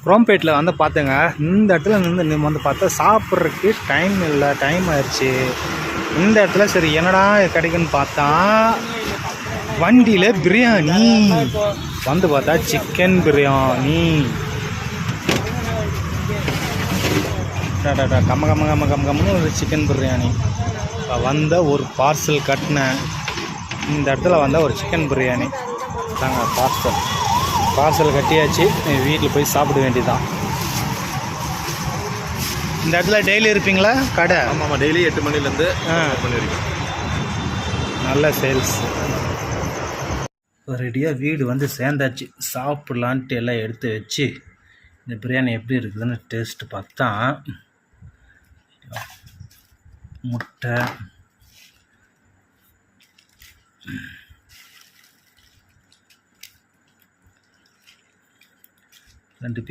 குரோம்பேட்டில் வந்து பார்த்தேங்க. இந்த இடத்துல நின்று நம்ம வந்து பார்த்தா சாப்பிட்றதுக்கு டைம் இல்லை, டைம் ஆயிடுச்சு. இந்த இடத்துல சரி என்னடா கிடைக்குன்னு பார்த்தா வண்டியில் பிரியாணி வந்து பார்த்தா சிக்கன் பிரியாணி. கம்ம கம்ம கம்ம கம்ம கம்மன்னு ஒரு சிக்கன் பிரியாணி. வந்த ஒரு பார்சல் கட்டினேன். இந்த இடத்துல வந்தால் ஒரு சிக்கன் பிரியாணி தாங்க பார்சல் கட்டியாச்சு. வீட்டில் போய் சாப்பிட வேண்டியதான். இந்த இடத்துல டெய்லி இருப்பீங்களா கடை? ஆமாம், டெய்லி 8 மணிலேருந்து 8 மணி வரைக்கும் நல்ல சேல்ஸ். ரெடியாக வீடு வந்து சேர்ந்தாச்சு. சாப்பிட்லான்ட்டு எல்லாம் எடுத்து வச்சு இந்த பிரியாணி எப்படி இருக்குதுன்னு டேஸ்ட்டு பார்த்தா முட்டை, ரெண்டு பீஸ்